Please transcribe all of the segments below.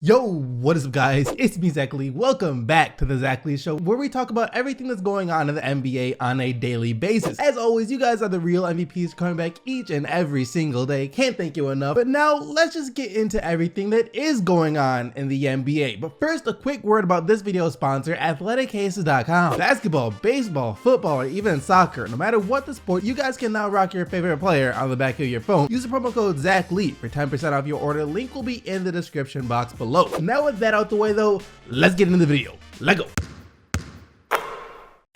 Yo, what is up guys? It's me, Zach Lee. Welcome back to the Zach Lee Show, where we talk about everything that's going on in the NBA on a daily basis. As always, you guys are the real MVPs coming back each and every single day. Can't thank you enough. But now let's just get into everything that is going on in the NBA. But first, a quick word about this video sponsor, athleticcases.com. Basketball, baseball, football, or even soccer, no matter what the sport, you guys can now rock your favorite player on the back of your phone. Use the promo code ZachLee for 10% off your order. Link will be in the description box below. Now with that out the way though, let's get into the video. Let's go.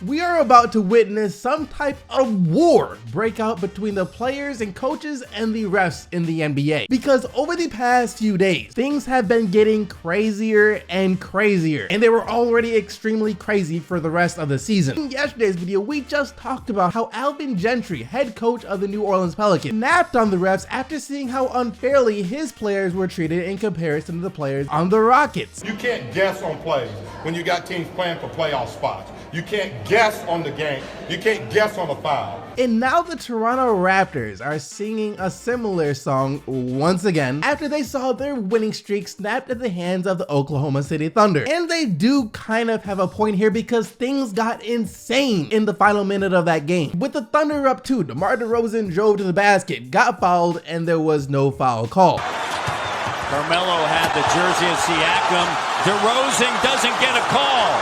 We are about to witness some type of war break out between the players and coaches and the refs in the NBA. Because over the past few days, things have been getting crazier and crazier. And they were already extremely crazy for the rest of the season. In yesterday's video, we just talked about how Alvin Gentry, head coach of the New Orleans Pelicans, snapped on the refs after seeing how unfairly his players were treated in comparison to the players on the Rockets. You can't guess on plays when you got teams playing for playoff spots. You can't guess on the game. You can't guess on a foul. And now the Toronto Raptors are singing a similar song once again after they saw their winning streak snapped at the hands of the Oklahoma City Thunder. And they do kind of have a point here because things got insane in the final minute of that game. With the Thunder up 2, DeMar DeRozan drove to the basket, got fouled, and there was no foul call. Carmelo had the jersey of Siakam. DeRozan doesn't get a call.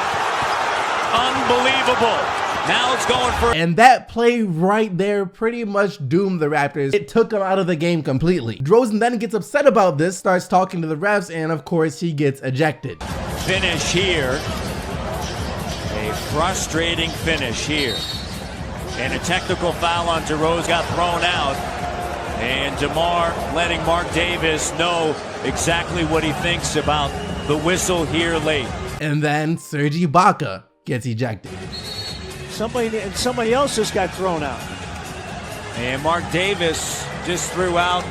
Unbelievable. Now it's going for... And that play right there pretty much doomed the Raptors. It took them out of the game completely. DeRozan then gets upset about this, starts talking to the refs, and of course he gets ejected. Finish here. A frustrating finish here. And a technical foul on DeRozan got thrown out. And DeMar letting Mark Davis know exactly what he thinks about the whistle here late. And then Serge Ibaka gets ejected. Somebody else just got thrown out. And Mark Davis just threw out,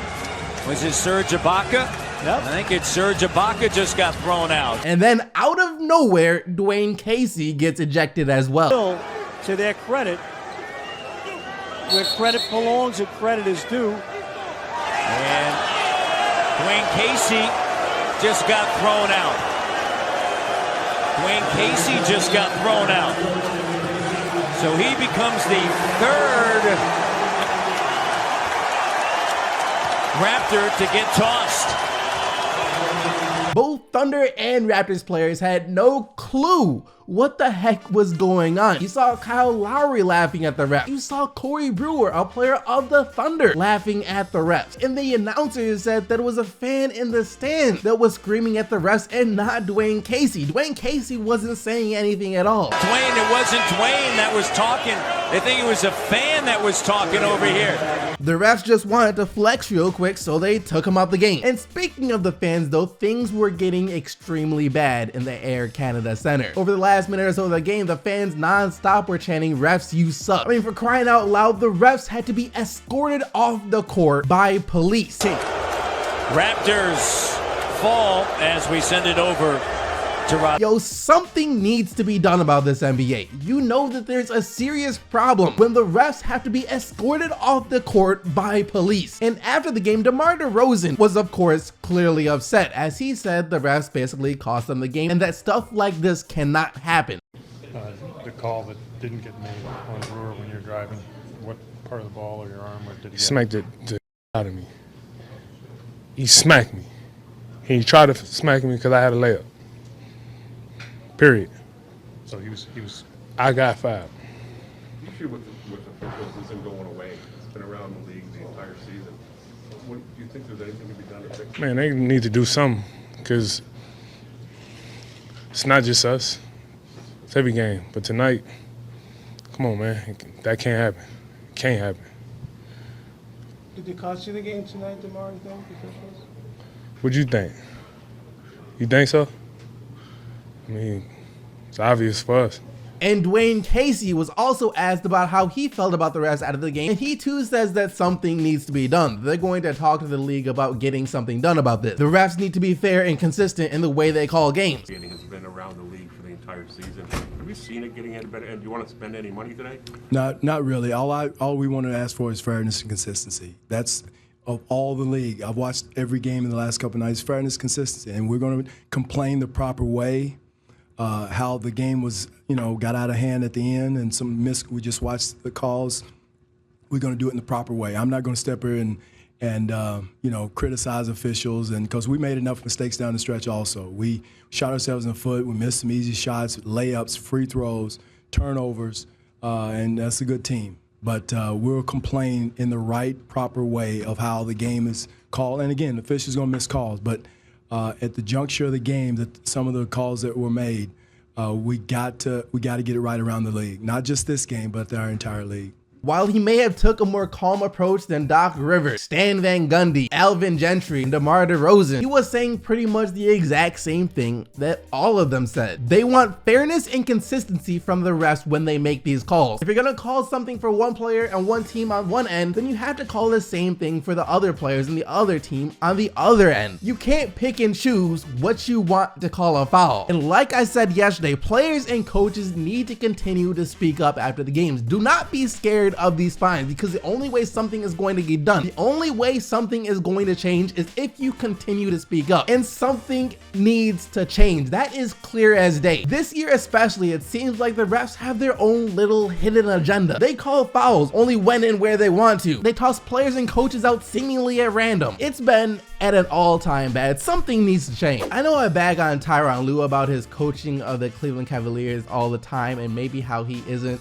was it Serge Ibaka? Yep. I think it's Serge Ibaka just got thrown out. And then out of nowhere, Dwane Casey gets ejected as well. To their credit, where credit belongs and credit is due. And Dwane Casey just got thrown out. Dwane Casey just got thrown out. So he becomes the third Raptor to get tossed. Both Thunder and Raptors players had no clue what the heck was going on. You saw Kyle Lowry laughing at the refs. You saw Corey Brewer, a player of the Thunder, laughing at the refs. And the announcer said that it was a fan in the stands that was screaming at the refs and not Dwane Casey. Dwane Casey wasn't saying anything at all. Dwane, it wasn't Dwane that was talking. They think it was a fan that was talking over here. The refs just wanted to flex real quick, so they took him out the game. And speaking of the fans though, things were getting extremely bad in the Air Canada Center. Over the last minute or so of the game, the fans non-stop were chanting, "Refs, you suck." I mean, for crying out loud, the refs had to be escorted off the court by police. Raptors fall as we send it over to Rob. Yo, something needs to be done about this NBA. You know that there's a serious problem when the refs have to be escorted off the court by police. And after the game, DeMar DeRozan was of course clearly upset, as he said the refs basically cost them the game and that stuff like this cannot happen. The call that didn't get made on Brewer when you're driving, what part of the ball or your arm or did he smacked the out of me. He smacked me. He tried to smack me because I had a layup. Period. So he was. I got fouled. The issue with the officials isn't going away. It's been around the league the entire season. What, do you think there's anything to be done to fix it? Man, they need to do something because it's not just us. It's every game. But tonight, come on, man. That can't happen. Can't happen. Did it cost you the game tonight, DeMar, you think, officials? What'd you think? You think so? I mean, it's obvious for us. And Dwane Casey was also asked about how he felt about the refs out of the game, and he too says that something needs to be done. They're going to talk to the league about getting something done about this. The refs need to be fair and consistent in the way they call games. It has been around the league for the entire season. Have you seen it getting any better? And do you want to spend any money today? Not really. All we want to ask for is fairness and consistency. That's of all the league. I've watched every game in the last couple of nights. Fairness, consistency, and we're going to complain the proper way. How the game was, got out of hand at the end, and we just watched the calls. We're going to do it in the proper way. I'm not going to step here and criticize officials, and because we made enough mistakes down the stretch. Also, we shot ourselves in the foot. We missed some easy shots, layups, free throws, turnovers, and that's a good team. But we'll complain in the right, proper way of how the game is called. And again, the officials going to miss calls, but at the juncture of the game, that some of the calls that were made, we got to get it right around the league. Not just this game, but our entire league. While he may have took a more calm approach than Doc Rivers, Stan Van Gundy, Alvin Gentry, and DeMar DeRozan, he was saying pretty much the exact same thing that all of them said. They want fairness and consistency from the refs when they make these calls. If you're gonna call something for one player and one team on one end, then you have to call the same thing for the other players and the other team on the other end. You can't pick and choose what you want to call a foul. And like I said yesterday, players and coaches need to continue to speak up after the games. Do not be scared of these fines, because the only way something is going to get done, the only way something is going to change is if you continue to speak up, and something needs to change. That is clear as day. This year especially, it seems like the refs have their own little hidden agenda. They call fouls only when and where they want to. They toss players and coaches out seemingly at random. It's been at an all-time bad. Something needs to change. I know I bag on Tyronn Lue about his coaching of the Cleveland Cavaliers all the time, and maybe how he isn't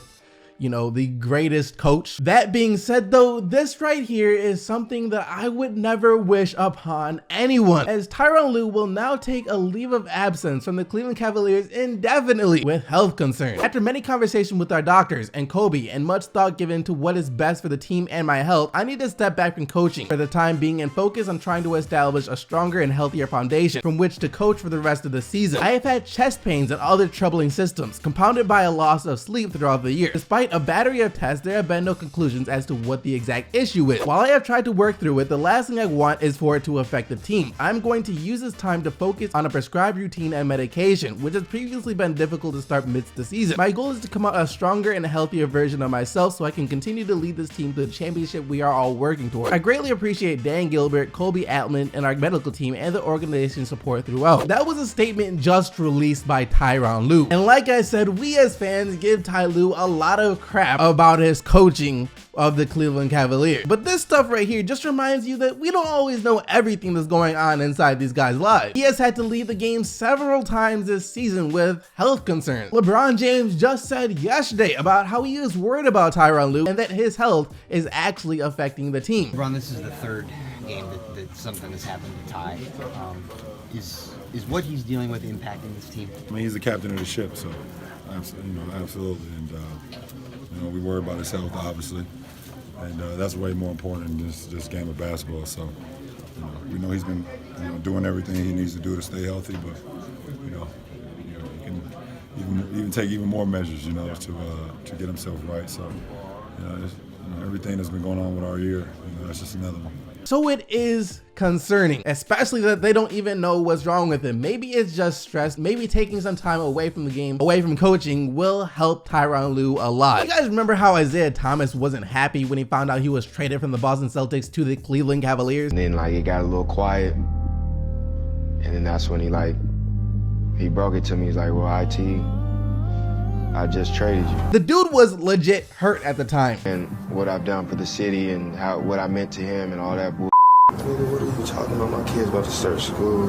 the greatest coach. That being said though, this right here is something that I would never wish upon anyone, as Tyronn Lue will now take a leave of absence from the Cleveland Cavaliers indefinitely with health concerns. After many conversations with our doctors and Kobe and much thought given to what is best for the team and my health, I need to step back from coaching for the time being and focus on trying to establish a stronger and healthier foundation from which to coach for the rest of the season. I have had chest pains and other troubling symptoms, compounded by a loss of sleep throughout the year. Despite a battery of tests, there have been no conclusions as to what the exact issue is. While I have tried to work through it, the last thing I want is for it to affect the team. I'm going to use this time to focus on a prescribed routine and medication, which has previously been difficult to start midst the season. My goal is to come out a stronger and healthier version of myself so I can continue to lead this team to the championship we are all working toward. I greatly appreciate Dan Gilbert, Colby Altman, and our medical team and the organization's support throughout. That was a statement just released by Tyronn Lue. And like I said, we as fans give Ty Lue a lot of crap about his coaching of the Cleveland Cavaliers. But this stuff right here just reminds you that we don't always know everything that's going on inside these guys' lives. He has had to leave the game several times this season with health concerns. LeBron James just said yesterday about how he is worried about Tyronn Lue and that his health is actually affecting the team. LeBron, this is the third game that something has happened to Ty. Is what he's dealing with impacting this team? I mean, he's the captain of the ship, so absolutely. And we worry about his health, obviously, and that's way more important than this game of basketball. So, we know he's been doing everything he needs to do to stay healthy, but he can even take even more measures, to get himself right. So, everything that's been going on with our year, that's just another one. So it is concerning, especially that they don't even know what's wrong with him. Maybe it's just stress. Maybe taking some time away from the game, away from coaching, will help Tyronn Lue a lot. You guys remember how Isaiah Thomas wasn't happy when he found out he was traded from the Boston Celtics to the Cleveland Cavaliers? And then it got a little quiet, and then that's when he broke it to me. He's like, well, I just traded you. The dude was legit hurt at the time. And what I've done for the city and what I meant to him and all that bull. Nigga, what are you talking about? My kid's about to start school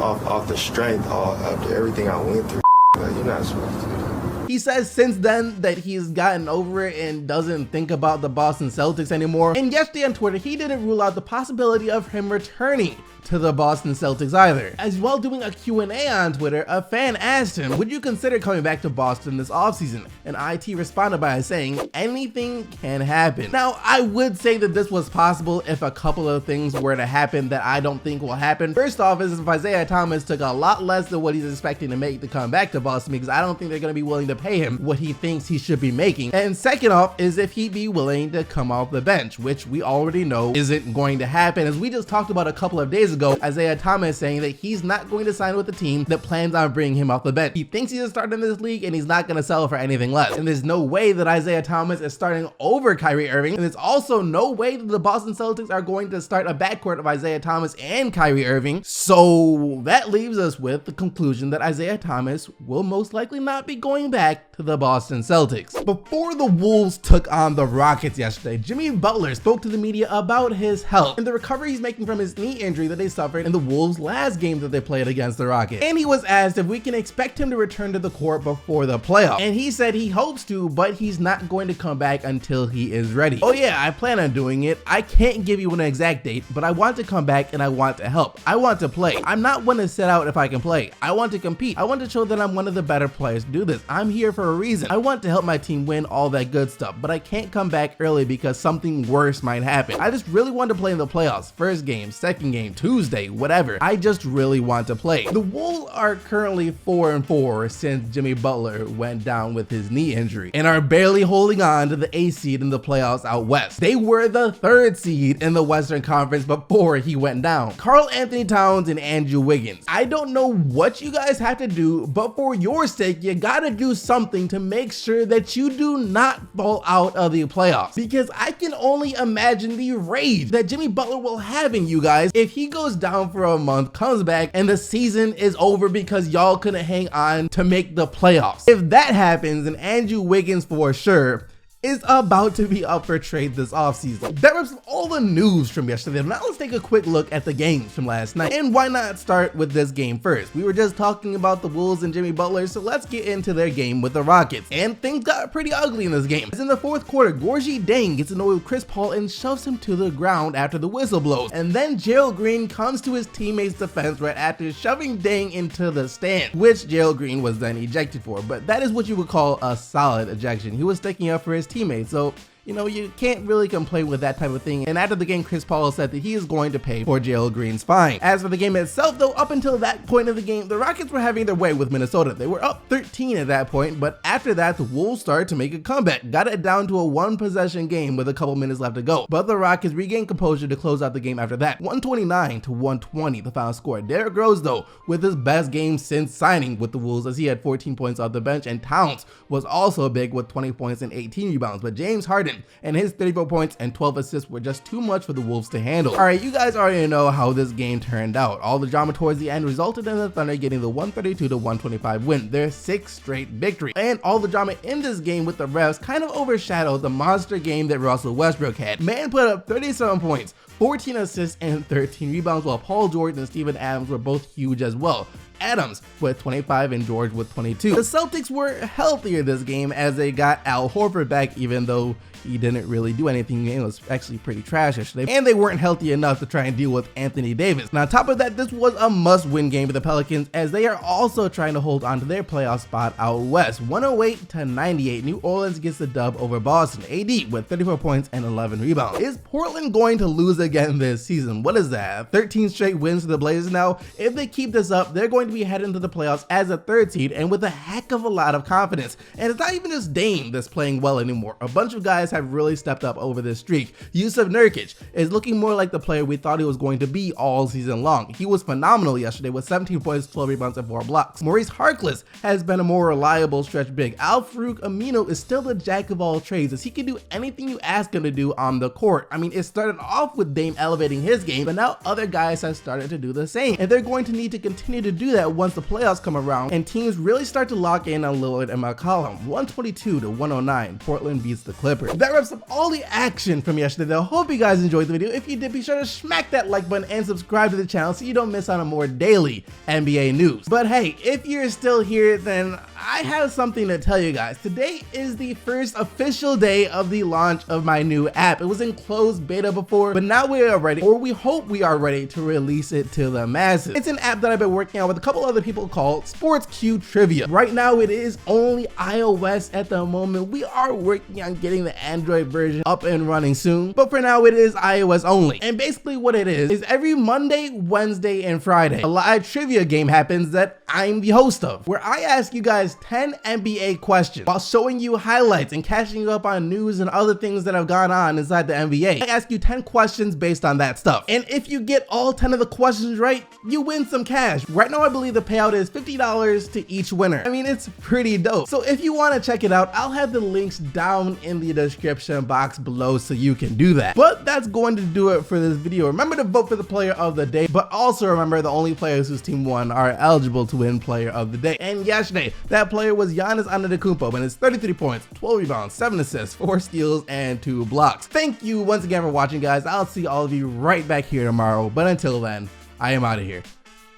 off the strength, after everything I went through. Like, you're not supposed to do that. He says since then that he's gotten over it and doesn't think about the Boston Celtics anymore. And yesterday on Twitter, he didn't rule out the possibility of him returning to the Boston Celtics either. As well, doing a Q&A on Twitter, a fan asked him, would you consider coming back to Boston this offseason? And IT responded by saying, anything can happen. Now, I would say that this was possible if a couple of things were to happen that I don't think will happen. First off is if Isaiah Thomas took a lot less than what he's expecting to make to come back to Boston, because I don't think they're going to be willing to pay him what he thinks he should be making. And second off is if he'd be willing to come off the bench, which we already know isn't going to happen, as we just talked about a couple of days days ago, Isaiah Thomas saying that he's not going to sign with a team that plans on bringing him off the bench. He thinks he's a starter in this league and he's not going to sell for anything less. And there's no way that Isaiah Thomas is starting over Kyrie Irving. And there's also no way that the Boston Celtics are going to start a backcourt of Isaiah Thomas and Kyrie Irving. So that leaves us with the conclusion that Isaiah Thomas will most likely not be going back to the Boston Celtics. Before the Wolves took on the Rockets yesterday, Jimmy Butler spoke to the media about his health and the recovery he's making from his knee injury that they suffered in the Wolves' last game that they played against the Rockets. And he was asked if we can expect him to return to the court before the playoffs. And he said he hopes to, but he's not going to come back until he is ready. Oh yeah, I plan on doing it. I can't give you an exact date, but I want to come back and I want to help. I want to play. I'm not one to sit out if I can play. I want to compete. I want to show that I'm one of the better players to do this. I'm here for a reason. I want to help my team win, all that good stuff, but I can't come back early because something worse might happen. I just really want to play in the playoffs. First game, second game, Tuesday, whatever. I just really want to play. The Wolves are currently 4-4 since Jimmy Butler went down with his knee injury and are barely holding on to the 8th seed in the playoffs out west. They were the 3rd seed in the Western Conference before he went down. Karl Anthony Towns and Andrew Wiggins. I don't know what you guys have to do, but for your sake, you gotta do something to make sure that you do not fall out of the playoffs, because I can only imagine the rage that Jimmy Butler will have in you guys if he goes down for a month, comes back, and the season is over because y'all couldn't hang on to make the playoffs. If that happens, then Andrew Wiggins for sure is about to be up for trade this offseason. That wraps up all the news from yesterday. Now let's take a quick look at the games from last night. And why not start with this game first? We were just talking about the Wolves and Jimmy Butler, so let's get into their game with the Rockets. And things got pretty ugly in this game. As in the 4th quarter, Gorgie Deng gets annoyed with Chris Paul and shoves him to the ground after the whistle blows. And then Gerald Green comes to his teammate's defense right after shoving Deng into the stand, which Gerald Green was then ejected for. But that is what you would call a solid ejection. He was sticking up for his teammates, so you know, you can't really complain with that type of thing. And after the game, Chris Paul said that he is going to pay for Gerald Green's fine. As for the game itself though, up until that point of the game, the Rockets were having their way with Minnesota. They were up 13 at that point, but after that, the Wolves started to make a comeback, got it down to a 1-possession game with a couple minutes left to go. But the Rockets regained composure to close out the game after that. 129-120, the final score. Derrick Rose though, with his best game since signing with the Wolves, as he had 14 points off the bench, and Towns was also big with 20 points and 18 rebounds. But James Harden and his 34 points and 12 assists were just too much for the Wolves to handle. Alright, you guys already know how this game turned out. All the drama towards the end resulted in the Thunder getting the 132-125 win, their 6th straight victory. And all the drama in this game with the refs kind of overshadowed the monster game that Russell Westbrook had. Man put up 37 points, 14 assists, and 13 rebounds, while Paul George and Steven Adams were both huge as well. Adams with 25 and George with 22. The Celtics were healthier this game as they got Al Horford back, even though he didn't really do anything. It was actually pretty trash yesterday, and they weren't healthy enough to try and deal with Anthony Davis. Now on top of that, this was a must-win game for the Pelicans, as they are also trying to hold on to their playoff spot out west. 108-98, New Orleans gets the dub over Boston. AD with 34 points and 11 rebounds. Is Portland going to lose again this season? What is that? 13 straight wins for the Blazers now. If they keep this up, they're going to be heading into the playoffs as a 3rd seed and with a heck of a lot of confidence. And it's not even just Dame that's playing well anymore. A bunch of guys have really stepped up over this streak. Yusuf Nurkic is looking more like the player we thought he was going to be all season long. He was phenomenal yesterday with 17 points, 12 rebounds, and 4 blocks. Maurice Harkless has been a more reliable stretch big. Al-Farouq Aminu is still the jack of all trades, as he can do anything you ask him to do on the court. I mean, it started off with Dame elevating his game, but now other guys have started to do the same, and they're going to need to continue to do that once the playoffs come around and teams really start to lock in on Lillard and McCollum. 122-109, Portland beats the Clippers. That wraps up all the action from yesterday. I hope you guys enjoyed the video. If you did, be sure to smack that like button and subscribe to the channel so you don't miss out on more daily NBA news. But hey, if you're still here, then I have something to tell you guys. Today is the first official day of the launch of my new app. It was in closed beta before, but now we are ready, or we hope we are ready, to release it to the masses. It's an app that I've been working on with a couple other people called Sports Q Trivia. Right now it is only iOS at the moment. We are working on getting the Android version up and running soon, but for now it is iOS only. And basically what it is every Monday, Wednesday, and Friday, a live trivia game happens that I'm the host of, where I ask you guys guys 10 NBA questions while showing you highlights and catching you up on news and other things that have gone on inside the NBA. I ask you 10 questions based on that stuff. And if you get all 10 of the questions right, you win some cash. Right now, I believe the payout is $50 to each winner. I mean, it's pretty dope. So if you want to check it out, I'll have the links down in the description box below so you can do that. But that's going to do it for this video. Remember to vote for the player of the day, but also remember the only players whose team won are eligible to win player of the day. And yesterday, that player was Giannis Antetokounmpo, and it's 33 points, 12 rebounds, 7 assists, 4 steals, and 2 blocks. Thank you once again for watching, guys. I'll see all of you right back here tomorrow. But until then, I am out of here.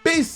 Peace.